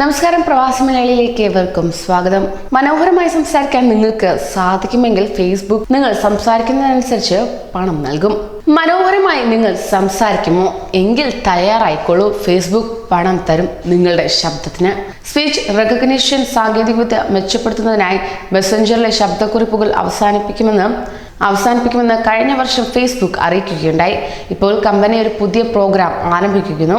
നമസ്കാരം, പ്രവാസി മലയാളിയിലേക്ക് ഏവർക്കും സ്വാഗതം. മനോഹരമായി സംസാരിക്കാൻ നിങ്ങൾക്ക് സാധിക്കുമെങ്കിൽ ഫേസ്ബുക്ക് നിങ്ങൾ സംസാരിക്കുന്നതിനനുസരിച്ച് പണം നൽകും. മനോഹരമായി നിങ്ങൾ സംസാരിക്കുമോ എങ്കിൽ തയ്യാറായിക്കോളൂ, ഫേസ്ബുക്ക് പണം തരും നിങ്ങളുടെ ശബ്ദത്തിന്. സ്പീച്ച് റെക്കഗ്നിഷൻ സാങ്കേതികവിദ്യ മെച്ചപ്പെടുത്തുന്നതിനായി മെസ്സഞ്ചറിലെ ശബ്ദക്കുറിപ്പുകൾ അവസാനിപ്പിക്കുമെന്ന് കഴിഞ്ഞ വർഷം ഫേസ്ബുക്ക് അറിയിക്കുകയുണ്ടായി. ഇപ്പോൾ കമ്പനി ഒരു പുതിയ പ്രോഗ്രാം ആരംഭിക്കുന്നു.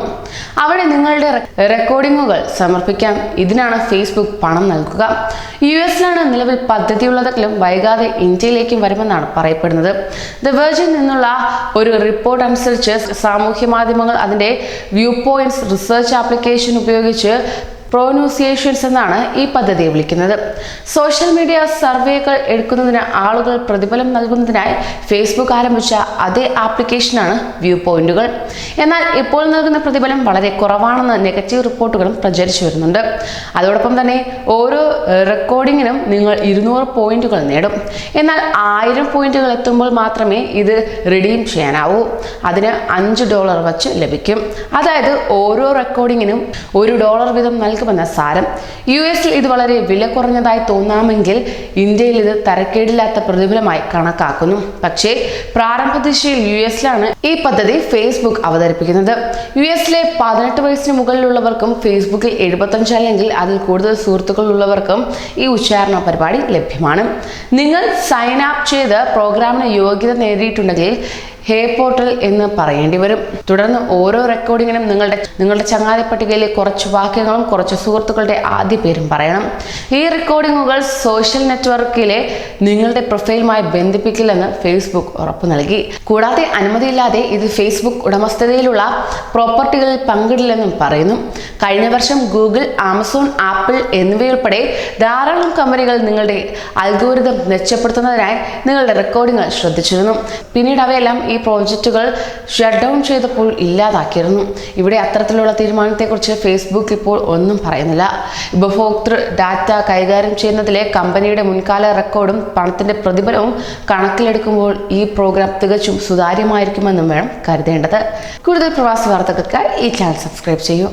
അവിടെ നിങ്ങളുടെ റെക്കോർഡിങ്ങുകൾ സമർപ്പിക്കാം. ഇതിനാണ് ഫേസ്ബുക്ക് പണം നൽകുക. US-ലാണ് നിലവിൽ പദ്ധതിയുള്ളതെങ്കിലും വൈകാതെ ഇന്ത്യയിലേക്കും വരുമെന്നാണ് പറയപ്പെടുന്നത്. ദ വെർജിൽ നിന്നുള്ള ഒരു റിപ്പോർട്ട് അനുസരിച്ച് സാമൂഹ്യ മാധ്യമങ്ങൾ അതിന്റെ വ്യൂ പോയിന്റ്സ് റിസർച്ച് ആപ്ലിക്കേഷൻ ഉപയോഗിച്ച് പ്രൊനൗൺസിയേഷൻസ് എന്നാണ് ഈ പദ്ധതിയെ വിളിക്കുന്നത്. സോഷ്യൽ മീഡിയ സർവേകൾ എടുക്കുന്നതിന് ആളുകൾ പ്രതിഫലം നൽകുന്നതിനായി ഫേസ്ബുക്ക് ആരംഭിച്ച അതേ ആപ്ലിക്കേഷനാണ് വ്യൂ പോയിന്റുകൾ. എന്നാൽ ഇപ്പോൾ നൽകുന്ന പ്രതിഫലം വളരെ കുറവാണെന്ന് നെഗറ്റീവ് റിപ്പോർട്ടുകളും പ്രചരിച്ചു വരുന്നുണ്ട്. അതോടൊപ്പം തന്നെ ഓരോ റെക്കോർഡിങ്ങിനും നിങ്ങൾ 200 പോയിന്റുകൾ നേടും. എന്നാൽ 1000 പോയിന്റുകൾ എത്തുമ്പോൾ മാത്രമേ ഇത് റിഡീം ചെയ്യാനാവൂ. അതിന് $5 വച്ച് ലഭിക്കും. അതായത് ഓരോ റെക്കോർഡിങ്ങിനും $1 വീതം നൽകുമെന്ന സാരം. US-ൽ ഇത് വളരെ വില കുറഞ്ഞതായി തോന്നാമെങ്കിൽ ഇന്ത്യയിൽ ഇത് തരക്കേടില്ലാത്ത പ്രതിഫലമായി കണക്കാക്കുന്നു. പക്ഷേ പ്രാരംഭ ദിശയിൽ US-ലാണ് ഈ പദ്ധതി ഫേസ്ബുക്ക് അവതരിപ്പിക്കുന്നത്. US-ലെ 18 വയസ്സിന് മുകളിലുള്ളവർക്കും ഫേസ്ബുക്കിൽ 75 അല്ലെങ്കിൽ അതിൽ കൂടുതൽ സുഹൃത്തുക്കൾ ഉള്ളവർക്കും ഈ ഉച്ചാരണ പരിപാടി ലഭ്യമാണ്. നിങ്ങൾ സൈൻ അപ്പ് ചെയ്ത് പ്രോഗ്രാമിന് യോഗ്യത നേടിയിട്ടുണ്ടെങ്കിൽ ഹേ പോർട്ടൽ എന്ന് പറയേണ്ടി വരും. തുടർന്ന് ഓരോ റെക്കോർഡിങ്ങിനും നിങ്ങളുടെ ചങ്ങാതി പട്ടികയിലെ കുറച്ച് വാക്യങ്ങളും കുറച്ച് സുഹൃത്തുക്കളുടെ ആദ്യ പേരും പറയണം. ഈ റെക്കോർഡിങ്ങുകൾ സോഷ്യൽ നെറ്റ്വർക്കിലെ നിങ്ങളുടെ പ്രൊഫൈലുമായി ബന്ധിപ്പിക്കില്ലെന്ന് ഫേസ്ബുക്ക് ഉറപ്പു നൽകി. കൂടാതെ അനുമതിയില്ലാതെ ഇത് ഫേസ്ബുക്ക് ഉടമസ്ഥതയിലുള്ള പ്രോപ്പർട്ടികളിൽ പങ്കിടില്ലെന്നും പറയുന്നു. കഴിഞ്ഞ വർഷം ഗൂഗിൾ, ആമസോൺ, ആപ്പിൾ എന്നിവയുൾപ്പെടെ ധാരാളം കമ്പനികൾ നിങ്ങളുടെ അൽഗോരിതം മെച്ചപ്പെടുത്തുന്നതിനായി നിങ്ങളുടെ റെക്കോർഡിങ്ങുകൾ ശ്രദ്ധിച്ചിരുന്നു. പിന്നീട് അവയെല്ലാം ഈ പ്രോജക്റ്റുകൾ ഷട്ട് ഡൗൺ ചെയ്തപ്പോൾ ഇല്ലാതാക്കിയിരുന്നു. ഇവിടെ അത്തരത്തിലുള്ള തീരുമാനത്തെക്കുറിച്ച് ഫേസ്ബുക്ക് ഇപ്പോൾ ഒന്നും പറയുന്നില്ല. ഉപഭോക്തൃ ഡാറ്റ കൈകാര്യം ചെയ്യുന്നതിലെ കമ്പനിയുടെ മുൻകാല റെക്കോർഡും പണത്തിന്റെ പ്രതിഫലവും കണക്കിലെടുക്കുമ്പോൾ ഈ പ്രോഗ്രാം തികച്ചും സുതാര്യമായിരിക്കുമെന്നും വേണം കരുതേണ്ടത്. കൂടുതൽ പ്രവാസി വാർത്തകൾക്കായി ഈ ചാനൽ സബ്സ്ക്രൈബ് ചെയ്യൂ.